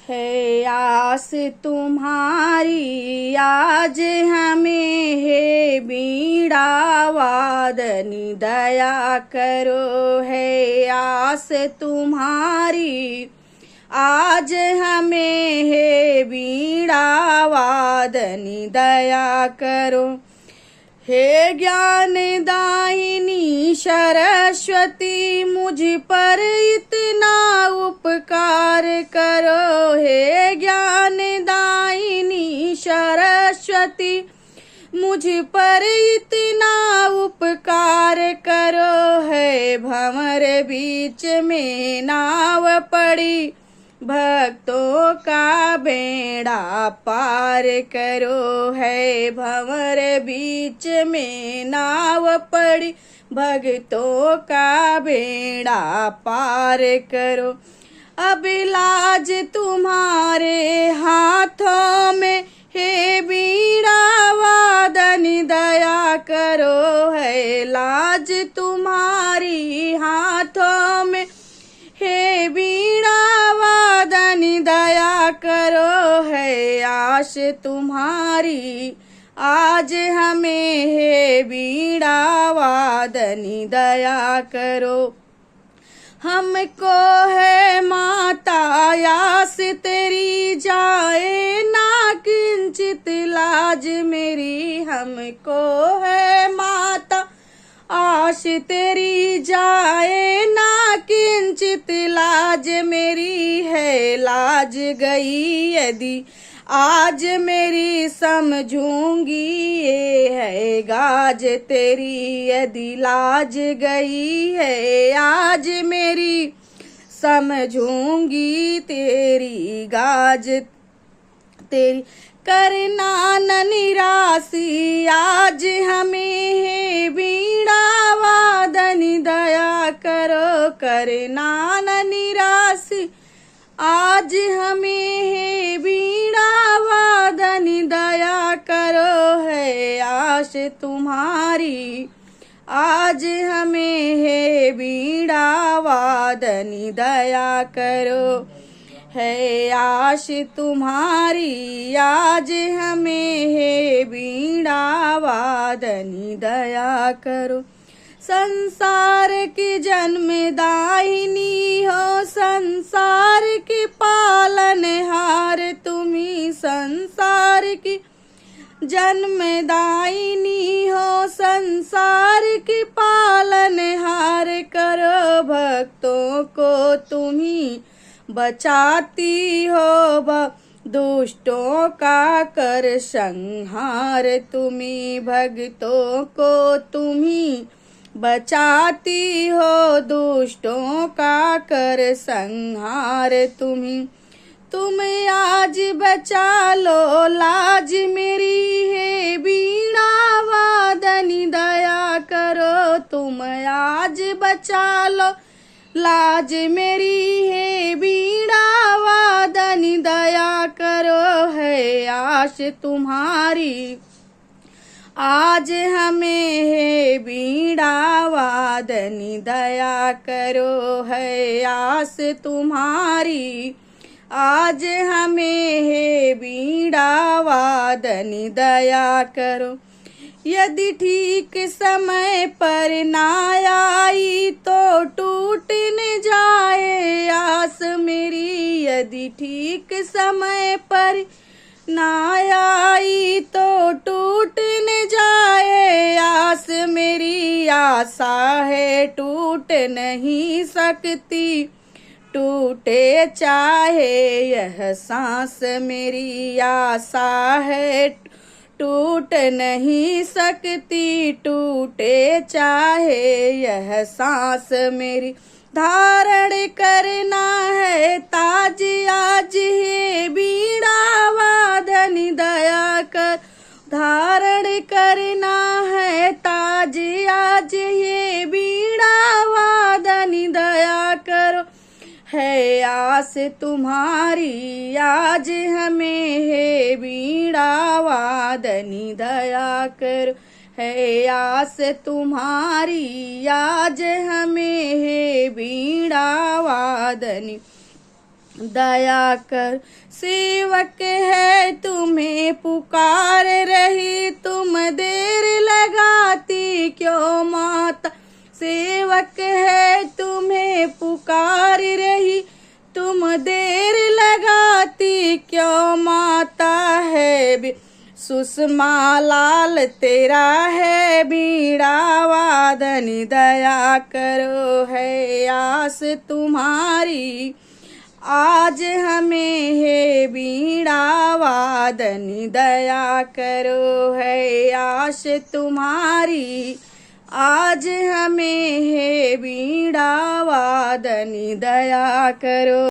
है आस तुम्हारी आज हमें, हे बीड़ा वादनी दया करो। है आस तुम्हारी आज हमें, हे बीड़ा वादनी दया करो। हे ज्ञान दायिनी सरस्वती मुझ पर इतना उपकार करो। हे ज्ञान दायिनी सरस्वती मुझ पर इतना उपकार करो। है भंवर बीच में नाव पड़ी, भक्तों का बेड़ा पार करो। है भंवर बीच में नाव पड़ी, भक्तों का बेड़ा पार करो। अब लाज तुम्हारे हाथों में, हे बीड़ा वादनी दया करो। है लाज तुम्हारी हाथों में, हे बीड़ा वादनी दया करो। है आश तुम्हारी आज हमें, हे बीड़ा वादनी दया करो। हमको है माता आस तेरी, जाए ना किंचित लाज मेरी। हमको है माता आश तेरी, जाए ना किंचित लाज मेरी। है लाज गई यदि आज मेरी, समझूंगी ये है गाज तेरी। यदि लाज गई है आज मेरी, समझूंगी तेरी गाज तेरी। करना न निराशी आज हमें, हे बीड़ा वादनी दया करो। करना न निराशी आज हमें, हे बीड़ा वादनी दया करो। है आश तुम्हारी आज हमें, हे बीड़ा वादनी दया करो। है आश तुम्हारी आज हमें, हे बीड़ा वादनी दया करो। संसार की जन्मदायिनी हो, संसार की पालनहार तुम्ही। संसार की जन्मदायिनी हो, संसार की पालनहार करो। भक्तों को तुम्ही बचाती हो, दुष्टों का कर संहार तुम्ही। भक्तों को तुम्ही बचाती हो, दुष्टों का कर संहार तुम्ही। तुम आज बचा लो लाज मेरी, हे बीड़ा वादनी दया करो। तुम आज बचा लो लाज मेरी, हे बीड़ा वादनी दया करो। है आश तुम्हारी आज हमें, हे बीड़ा वादनी दया करो। है आस तुम्हारी आज हमें, हे बीड़ा वादनी दया करो। यदि ठीक समय पर ना आई, तो टूट न जाए आस मेरी। यदि ठीक समय पर ना आई, तो टूट न जाए आस मेरी। आशा है टूट नहीं सकती, टूटे चाहे यह सांस मेरी। आशा है टूट नहीं सकती, टूटे चाहे यह सांस मेरी। धारण करना है ताज आज, हे बीड़ा वादनी दया कर। धारण करना है ताज आज, हे बीड़ा वादनी दया करो। है आस तुम्हारी आज हमें, हे बीड़ा वादनी दया करो। है आस तुम्हारी आज हमें, हे बीड़ा वादनी दया कर। सेवक है तुम्हें पुकार रही, तुम देर लगाती क्यों माता। सेवक है तुम्हें पुकार रही, तुम देर लगाती क्यों माता। है सुषमा लाल तेरा है बीड़ा वादन, दया करो है आस तुम्हारी। आज हमें है बीड़ा वादन, दया करो है आश तुम्हारी। आज हमें है बीड़ा वादन, दया करो।